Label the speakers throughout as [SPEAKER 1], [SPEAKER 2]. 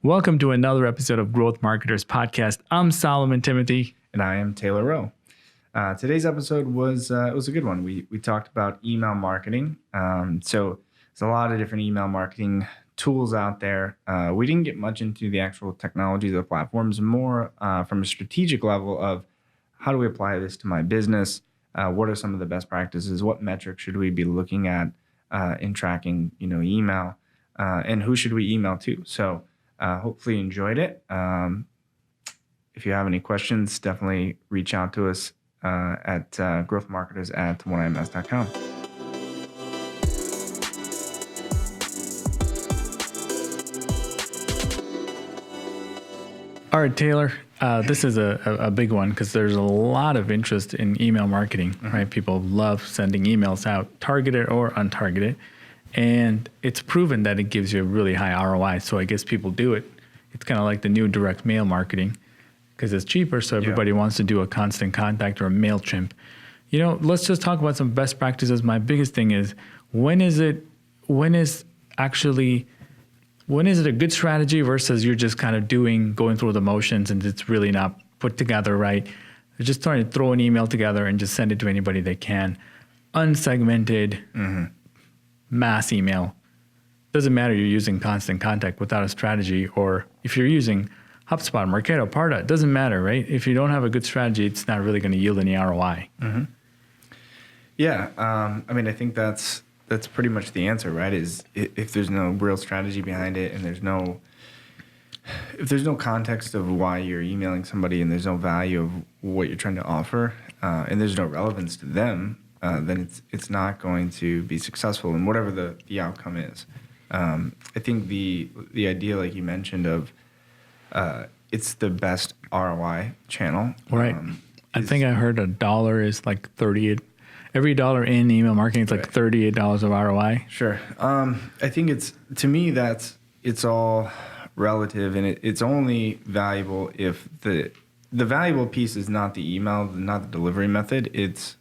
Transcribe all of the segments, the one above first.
[SPEAKER 1] Welcome to another episode of Growth Marketers Podcast. I'm Solomon Timothy.
[SPEAKER 2] And I am Taylor Rowe. Today's episode was it was a good one. We talked about email marketing. So there's a lot of different email marketing tools out there. We didn't get much into the actual technologies of the platforms, more from a strategic level of how do we apply this to my business? What are some of the best practices? What metrics should we be looking at in tracking, email? And who should we email to? So hopefully you enjoyed it. If you have any questions, definitely reach out to us at growthmarketers@oneims.com.
[SPEAKER 1] All right, Taylor, this is a big one because there's a lot of interest in email marketing, right? People love sending emails out, targeted or untargeted. And it's proven that it gives you a really high ROI. So I guess people do it. It's kind of like the new direct mail marketing because it's cheaper. So everybody wants to do a constant contact or a MailChimp. Let's just talk about some best practices. My biggest thing is when is it a good strategy versus you're just kind of going through the motions and it's really not put together right. They're just trying to throw an email together and just send it to anybody they can. Unsegmented. Mass email. Doesn't matter you're using constant contact without a strategy, or if you're using HubSpot, Marketo, Parta, it doesn't matter, right? If you don't have a good strategy, it's not really going to yield any ROI.
[SPEAKER 2] Yeah. I think that's pretty much the answer, right? Is if there's no real strategy behind it and if there's no context of why you're emailing somebody and there's no value of what you're trying to offer and there's no relevance to them, then it's not going to be successful in whatever the outcome is. I think the idea, like you mentioned, of it's the best ROI channel.
[SPEAKER 1] Right. I think I heard $1 is like 38. Every dollar in email marketing is like $38 of ROI.
[SPEAKER 2] Sure. I think it's all relative, and it's only valuable if the valuable piece is not the email, not the delivery method. It's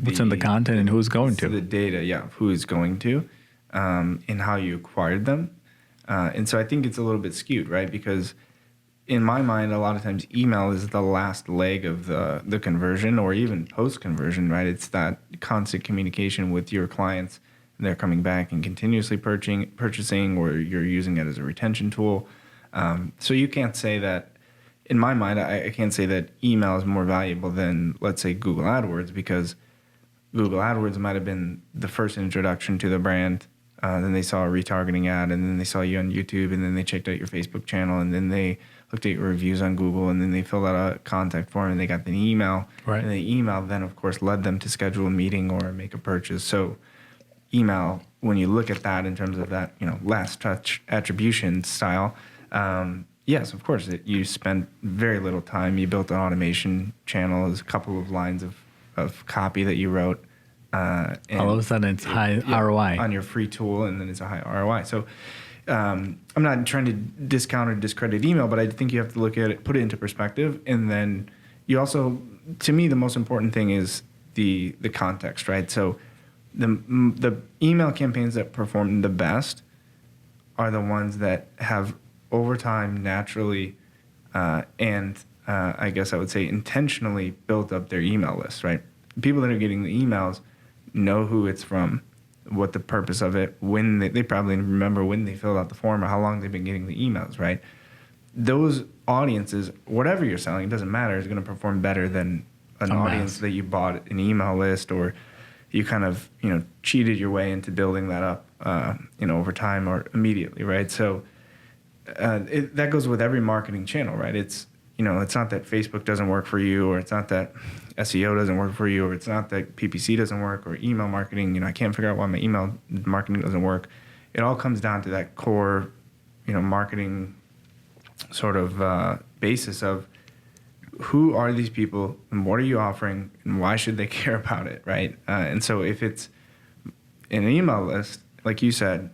[SPEAKER 1] what's in the content and who's going to.
[SPEAKER 2] The data, who is going to, and how you acquired them. And so I think it's a little bit skewed, right? Because in my mind, a lot of times email is the last leg of the conversion or even post-conversion, right? It's that constant communication with your clients, and they're coming back and continuously purchasing, or you're using it as a retention tool. So you can't say that, in my mind, I can't say that email is more valuable than, let's say, Google AdWords, because Google AdWords might have been the first introduction to the brand. Then they saw a retargeting ad, and then they saw you on YouTube, and then they checked out your Facebook channel, and then they looked at your reviews on Google, and then they filled out a contact form, and they got the email.
[SPEAKER 1] Right.
[SPEAKER 2] And the email then, of course, led them to schedule a meeting or make a purchase. So email, when you look at that in terms of that, last touch attribution style, yes, of course, you spent very little time. You built an automation channel. There's a couple of lines of copy that you wrote.
[SPEAKER 1] And all of a sudden it's high ROI.
[SPEAKER 2] On your free tool, and then it's a high ROI. So I'm not trying to discount or discredit email, but I think you have to look at it, put it into perspective. And then you also, to me, the most important thing is the context, right? So the email campaigns that perform the best are the ones that have over time naturally and I guess I would say intentionally built up their email list, right? People that are getting the emails know who it's from, what the purpose of it, when they probably remember when they filled out the form or how long they've been getting the emails, right? Those audiences, whatever you're selling, it doesn't matter, is going to perform better than an audience that you bought an email list, or you kind of, cheated your way into building that up, over time or immediately, right? So that goes with every marketing channel, right? It's not that Facebook doesn't work for you, or it's not that SEO doesn't work for you, or it's not that PPC doesn't work, or email marketing. I can't figure out why my email marketing doesn't work. It all comes down to that core, marketing sort of basis of who are these people and what are you offering and why should they care about it, right? And so if it's an email list, like you said,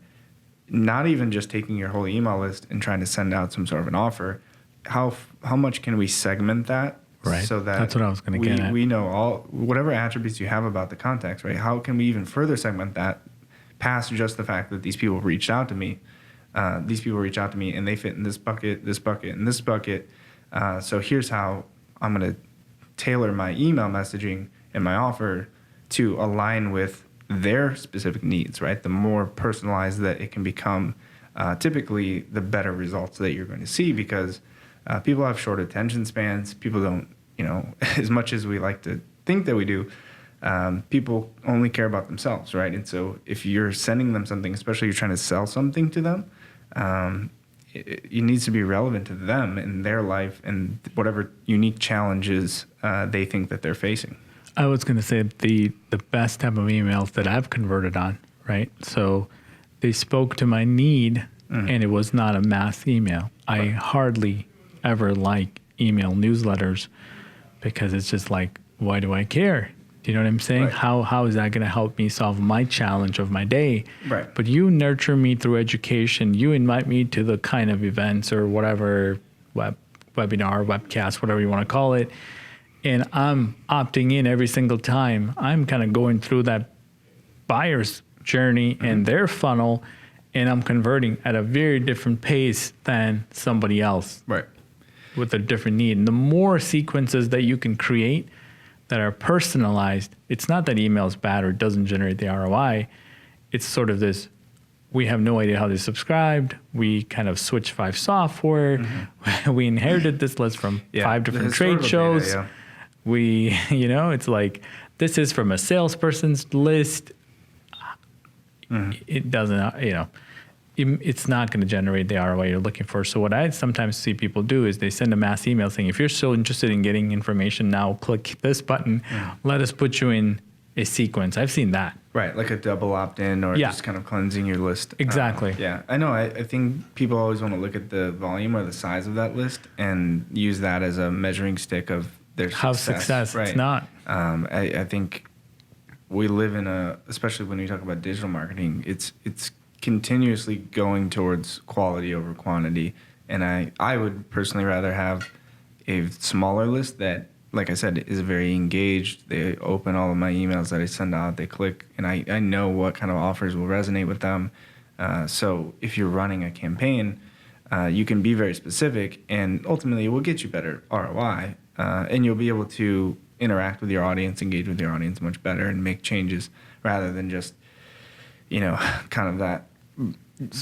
[SPEAKER 2] not even just taking your whole email list and trying to send out some sort of an offer, how much can we segment that?
[SPEAKER 1] Right.
[SPEAKER 2] So that
[SPEAKER 1] that's what I was going to get at.
[SPEAKER 2] We know whatever attributes you have about the contacts, right? How can we even further segment that past just the fact that these people reached out to me these people reach out to me and they fit in this bucket, and this bucket. So here's how I'm going to tailor my email messaging and my offer to align with their specific needs, right? The more personalized that it can become, typically the better results that you're going to see, because people have short attention spans. People don't, as much as we like to think that we do, people only care about themselves, right? And so if you're sending them something, especially you're trying to sell something to them, it needs to be relevant to them in their life and whatever unique challenges they think that they're facing.
[SPEAKER 1] I was going to say the best type of emails that I've converted on, right? So they spoke to my need, and it was not a mass email. Right. I hardly ever like email newsletters because it's just like, why do I care? Do you know what I'm saying? Right. How is that going to help me solve my challenge of my day?
[SPEAKER 2] Right.
[SPEAKER 1] But you nurture me through education. You invite me to the kind of events or whatever, webinar, webcast, whatever you want to call it. And I'm opting in every single time. I'm kind of going through that buyer's journey and their funnel, and I'm converting at a very different pace than somebody else.
[SPEAKER 2] Right.
[SPEAKER 1] With a different need. And the more sequences that you can create that are personalized, it's not that email is bad or doesn't generate the ROI. It's sort of this, we have no idea how they subscribed. We kind of switched 5 software. We inherited this list from 5 different trade shows.
[SPEAKER 2] Data,
[SPEAKER 1] We, it's like, this is from a salesperson's list. It doesn't, it's not going to generate the ROI you're looking for. So what I sometimes see people do is they send a mass email saying, if you're still interested in getting information now, click this button. Let us put you in a sequence. I've seen that.
[SPEAKER 2] Right, like a double opt-in or just kind of cleansing your list.
[SPEAKER 1] Exactly.
[SPEAKER 2] Yeah, I know. I think people always want to look at the volume or the size of that list and use that as a measuring stick of their success. Right.
[SPEAKER 1] It's not.
[SPEAKER 2] I think we live in especially when we talk about digital marketing, it's continuously going towards quality over quantity. And I would personally rather have a smaller list that, like I said, is very engaged. They open all of my emails that I send out, they click, and I know what kind of offers will resonate with them. So if you're running a campaign, you can be very specific, and ultimately it will get you better ROI, and you'll be able to interact with your audience, engage with your audience much better, and make changes rather than just, kind of that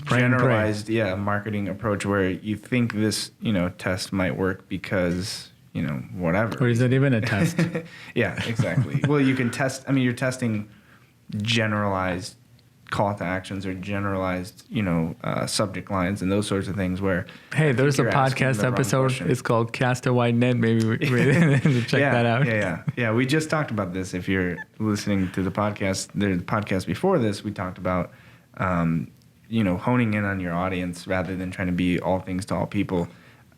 [SPEAKER 2] generalized, marketing approach where you think this, test might work because, whatever.
[SPEAKER 1] Or is it even a test?
[SPEAKER 2] Yeah, exactly. Well, you can test. I mean, you're testing generalized call to actions or generalized, subject lines and those sorts of things where.
[SPEAKER 1] Hey, there's a podcast episode. It's called Cast a Wide Net. Maybe we check that out.
[SPEAKER 2] Yeah. We just talked about this. If you're listening to the podcast, the podcast before this, we talked about, honing in on your audience rather than trying to be all things to all people.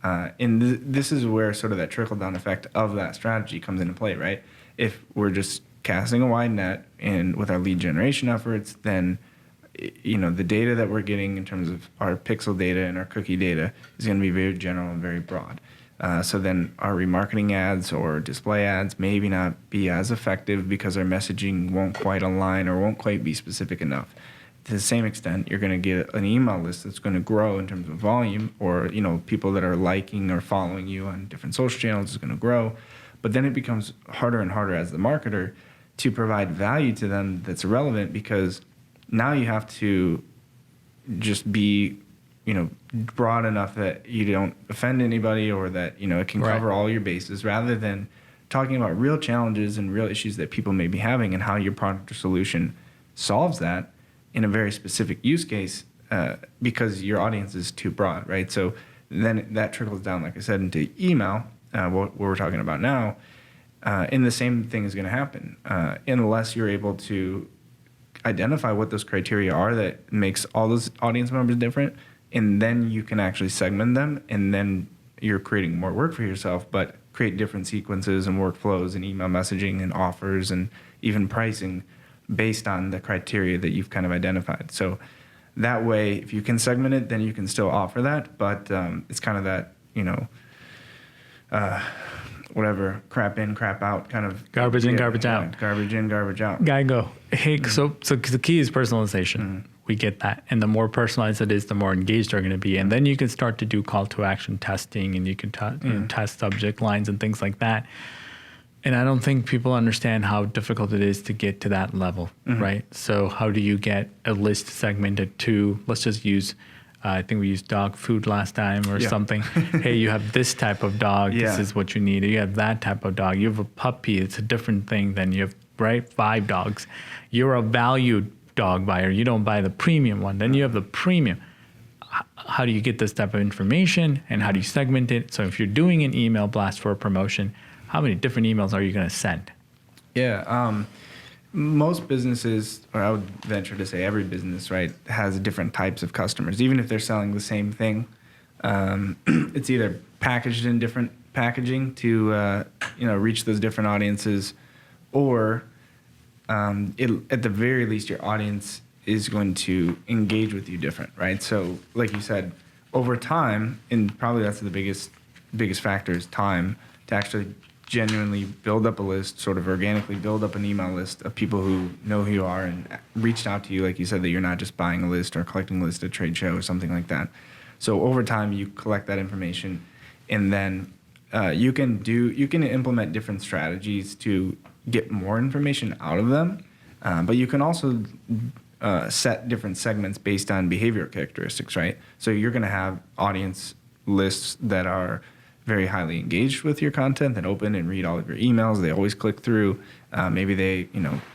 [SPEAKER 2] And this is where sort of that trickle-down effect of that strategy comes into play, right? If we're just casting a wide net and with our lead generation efforts, then, the data that we're getting in terms of our pixel data and our cookie data is going to be very general and very broad. So then our remarketing ads or display ads maybe not be as effective because our messaging won't quite align or won't quite be specific enough. To the same extent, you're going to get an email list that's going to grow in terms of volume, or people that are liking or following you on different social channels is going to grow. But then it becomes harder and harder as the marketer to provide value to them that's relevant, because now you have to just be broad enough that you don't offend anybody, or that it can cover all your bases, rather than talking about real challenges and real issues that people may be having and how your product or solution solves that in a very specific use case, because your audience is too broad, right? So then that trickles down, like I said, into email, what we're talking about now, and the same thing is going to happen unless you're able to identify what those criteria are that makes all those audience members different, and then you can actually segment them, and then you're creating more work for yourself, but create different sequences and workflows and email messaging and offers and even pricing based on the criteria that you've kind of identified. So that way, if you can segment it, then you can still offer that. But it's kind of that, whatever, crap in, crap out kind of.
[SPEAKER 1] Garbage in, garbage out.
[SPEAKER 2] Garbage in, garbage out.
[SPEAKER 1] Gotta go. Hey, so the key is personalization. we get that. And the more personalized it is, the more engaged they're going to be. And then you can start to do call to action testing, and you can test subject lines and things like that. And I don't think people understand how difficult it is to get to that level, right? So how do you get a list segmented to, let's just use, I think we used dog food last time or something. Hey, you have this type of dog. This is what you need. You have that type of dog. You have a puppy. It's a different thing than you have, right? 5 dogs. You're a valued dog buyer. You don't buy the premium one. Then you have the premium. How do you get this type of information, and how do you segment it? So if you're doing an email blast for a promotion, how many different emails are you going to send?
[SPEAKER 2] Yeah. Most businesses, or I would venture to say every business, right, has different types of customers. Even if they're selling the same thing, it's either packaged in different packaging to reach those different audiences, or at the very least, your audience is going to engage with you different, right? So, like you said, over time, and probably that's the biggest factor is time, to actually genuinely build up a list, sort of organically build up an email list of people who know who you are and reached out to you, like you said, that you're not just buying a list or collecting a list at a trade show or something like that. So over time, you collect that information, and then you can implement different strategies to get more information out of them, but you can also set different segments based on behavioral characteristics, right? So you're going to have audience lists that are very highly engaged with your content, that open and read all of your emails. They always click through. Maybe they,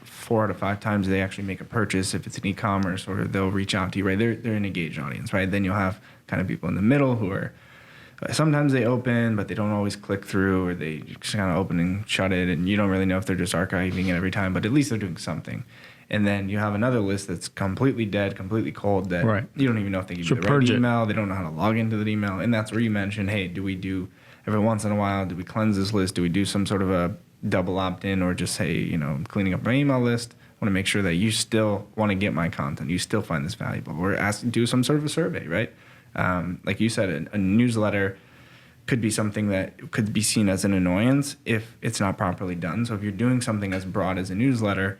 [SPEAKER 2] 4 out of 5 times they actually make a purchase if it's an e-commerce, or they'll reach out to you, right? They're an engaged audience, right? Then you'll have kind of people in the middle who are, sometimes they open, but they don't always click through, or they just kind of open and shut it, and you don't really know if they're just archiving it every time, but at least they're doing something. And then you have another list that's completely dead, completely cold, that you don't even know if they give you the right email. They don't know how to log into the email. And that's where you mentioned, hey, do we do every once in a while, do we cleanse this list? Do we do some sort of a double opt-in, or just say, I'm cleaning up my email list? I want to make sure that you still want to get my content. You still find this valuable. Or do some sort of a survey, right? Like you said, a newsletter could be something that could be seen as an annoyance if it's not properly done. So if you're doing something as broad as a newsletter,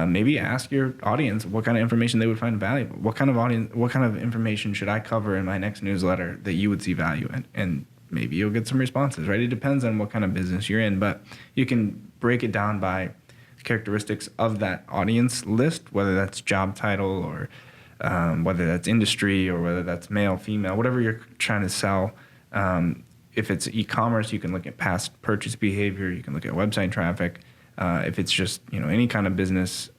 [SPEAKER 2] maybe ask your audience what kind of information they would find valuable. What kind of information should I cover in my next newsletter that you would see value in? And maybe you'll get some responses, right? It depends on what kind of business you're in, but you can break it down by characteristics of that audience list, whether that's job title, or whether that's industry, or whether that's male, female, whatever you're trying to sell. If it's e-commerce, you can look at past purchase behavior. You can look at website traffic. If it's just any kind of business,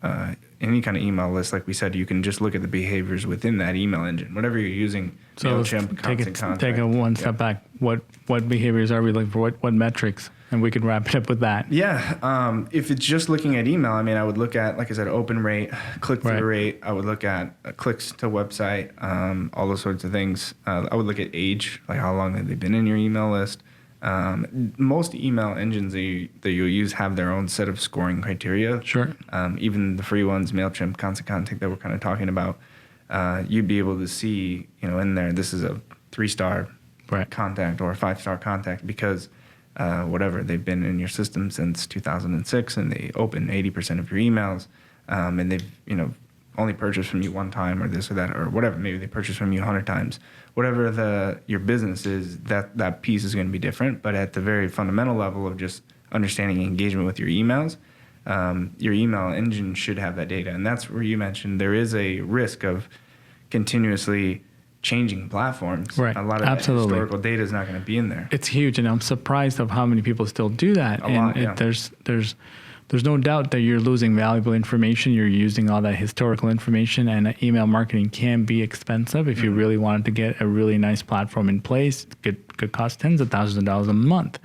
[SPEAKER 2] any kind of email list, like we said, you can just look at the behaviors within that email engine, whatever you're using.
[SPEAKER 1] So take a one step back. What behaviors are we looking for? What metrics? And we could wrap it up with that.
[SPEAKER 2] Yeah. If it's just looking at email, I would look at, like I said, open rate, click-through rate. I would look at clicks to website, all those sorts of things. I would look at age, like how long have they been in your email list. Most email engines that you'll use have their own set of scoring criteria.
[SPEAKER 1] Sure.
[SPEAKER 2] Even the free ones, MailChimp, Constant Contact that we're kind of talking about, you'd be able to see, in there, this is a 3-star contact or a 5-star contact because whatever, they've been in your system since 2006 and they open 80% of your emails, and they've, only purchased from you one time or this or that or whatever. Maybe they purchased from you 100 times. Whatever your business is, that piece is going to be different. But at the very fundamental level of just understanding engagement with your emails, your email engine should have that data. And that's where you mentioned there is a risk of continuously changing platforms.
[SPEAKER 1] Right.
[SPEAKER 2] A lot of that historical data is not going to be in there.
[SPEAKER 1] It's huge, and I'm surprised of how many people still do that. There's no doubt that you're losing valuable information. You're using all that historical information, and email marketing can be expensive if you really wanted to get a really nice platform in place. It could cost tens of thousands of dollars a month.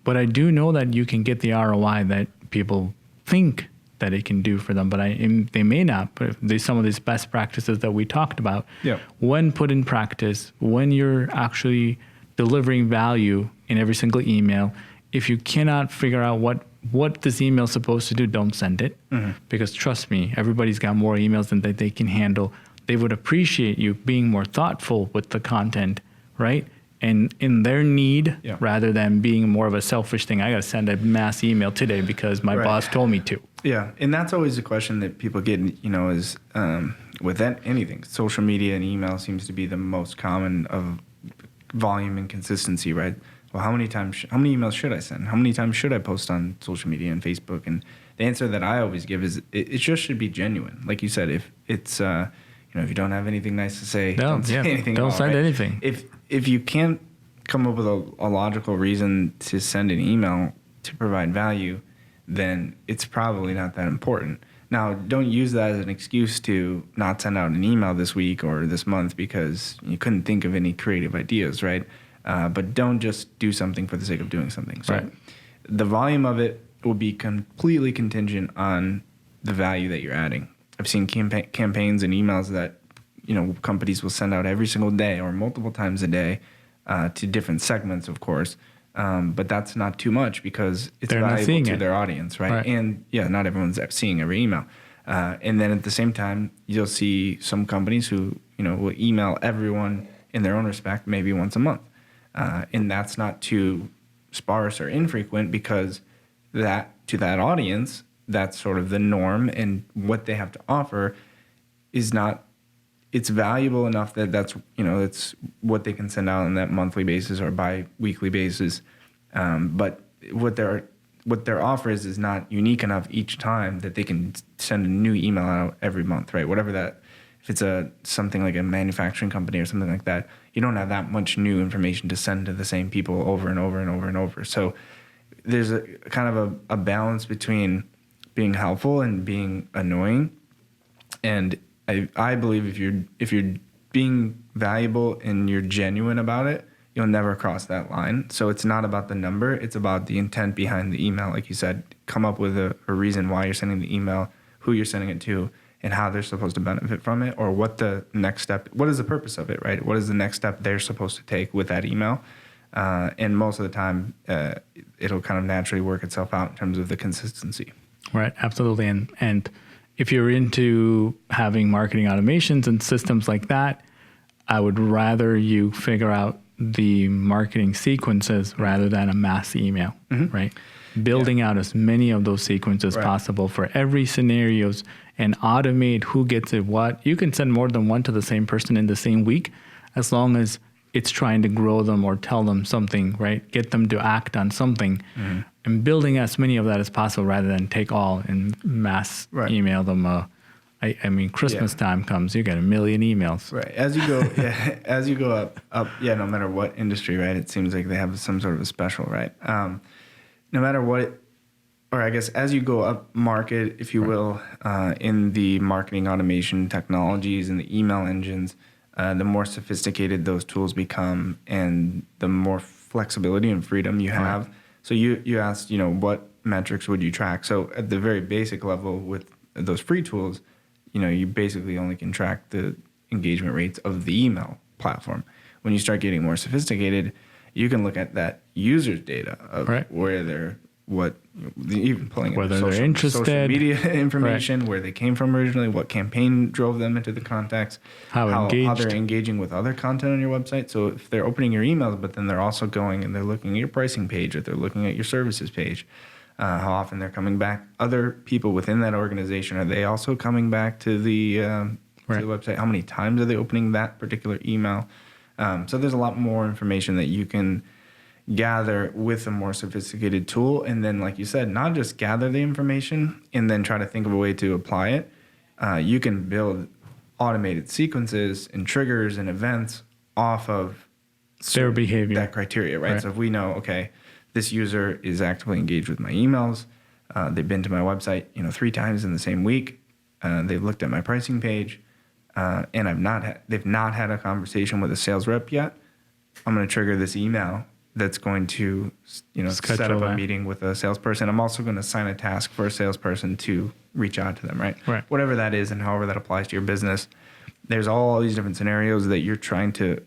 [SPEAKER 1] But I do know that you can get the ROI that people think that it can do for them, but they may not. But there's some of these best practices that we talked about, when put in practice, when you're actually delivering value in every single email, if you cannot figure out what this email is supposed to do, don't send it. Because trust me, everybody's got more emails than they can handle. They would appreciate you being more thoughtful with the content, right? And in their need, rather than being more of a selfish thing. I got to send a mass email today because my boss told me to.
[SPEAKER 2] Yeah, and that's always a question that people get, is with anything. Social media and email seems to be the most common of volume and consistency, right? Well, how many emails should I send? How many times should I post on social media and Facebook? And the answer that I always give is it just should be genuine. Like you said, if it's if you don't have anything nice to say, don't say anything.
[SPEAKER 1] Don't send anything.
[SPEAKER 2] If you can't come up with a logical reason to send an email to provide value, then it's probably not that important. Now, don't use that as an excuse to not send out an email this week or this month because you couldn't think of any creative ideas, right? But don't just do something for the sake of doing something. So the volume of it will be completely contingent on the value that you're adding. I've seen campaigns and emails that companies will send out every single day or multiple times a day to different segments, of course. But that's not too much because it's valuable to their audience, right? And not everyone's seeing every email. And then at the same time, you'll see some companies who will email everyone in their own respect maybe once a month, and that's not too sparse or infrequent because to that audience, that's sort of the norm, and what they have to offer is not. It's valuable enough that that's it's what they can send out on that monthly basis or bi-weekly basis. But what their offer is not unique enough each time that they can send a new email out every month, right? Whatever that, if it's something like a manufacturing company or something like that, you don't have that much new information to send to the same people over and over and over and over. So there's a kind of a balance between being helpful and being annoying, and I believe if you're being valuable and you're genuine about it, you'll never cross that line. So it's not about the number, it's about the intent behind the email. Like you said, come up with a reason why you're sending the email, who you're sending it to, and how they're supposed to benefit from it, or what the next step, what is the purpose of it, right? What is the next step they're supposed to take with that email? And most of the time, it'll kind of naturally work itself out in terms of the consistency.
[SPEAKER 1] Right, absolutely. And if you're into having marketing automations and systems like that, I would rather you figure out the marketing sequences rather than a mass email, right? Building out as many of those sequences possible for every scenarios and automate who gets it what. You can send more than one to the same person in the same week as long as it's trying to grow them or tell them something, right? Get them to act on something. And building as many of that as possible rather than take all and mass email them. I mean, Christmas time comes, you get 1 million emails.
[SPEAKER 2] Right. As you go up, no matter what industry, right? It seems like they have some sort of a special, right? No matter what, or I guess as you go up market, if you will, in the marketing automation technologies and the email engines, the more sophisticated those tools become and the more flexibility and freedom you have. Right. So you asked, what metrics would you track? So at the very basic level with those free tools, you basically only can track the engagement rates of the email platform. When you start getting more sophisticated, you can look at that user's data of where they're, even pulling
[SPEAKER 1] whether
[SPEAKER 2] in
[SPEAKER 1] they're interested,
[SPEAKER 2] social media information, where they came from originally, what campaign drove them into the context, how they're engaging with other content on your website. So if they're opening your emails, but then they're also going and they're looking at your pricing page, or they're looking at your services page, how often they're coming back. Other people within that organization, are they also coming back to the website? How many times are they opening that particular email? So there's a lot more information that you can gather with a more sophisticated tool. And then, like you said, not just gather the information and then try to think of a way to apply it. You can build automated sequences and triggers and events off of
[SPEAKER 1] their behavior,
[SPEAKER 2] that criteria, right? So if we know, okay, this user is actively engaged with my emails, they've been to my website, 3 times in the same week, they've looked at my pricing page, and they've not had a conversation with a sales rep yet, I'm going to trigger this email that's going to, set up a meeting with a salesperson. I'm also going to assign a task for a salesperson to reach out to them, right? Whatever that is, and however that applies to your business. There's all these different scenarios that you're trying to,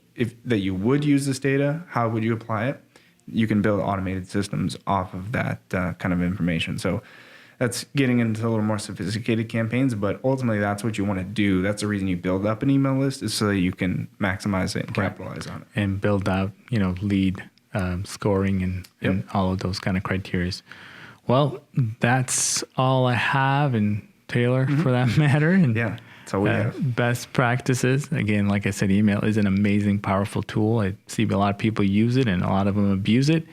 [SPEAKER 2] that you would use this data. How would you apply it? You can build automated systems off of that kind of information. So that's getting into a little more sophisticated campaigns, but ultimately that's what you want to do. That's the reason you build up an email list, is so that you can maximize it and capitalize on it.
[SPEAKER 1] And build out, lead scoring and all of those kind of criteria. Well, that's all I have, and Taylor, for that matter. And
[SPEAKER 2] That's all we have.
[SPEAKER 1] Best practices. Again, like I said, email is an amazing, powerful tool. I see a lot of people use it and a lot of them abuse it.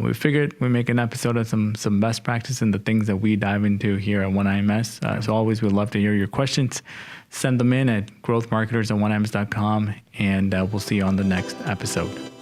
[SPEAKER 1] We figured we make an episode of some best practice and the things that we dive into here at OneIMS. So always, we'd love to hear your questions. Send them in at growthmarketers@oneims.com, and we'll see you on the next episode.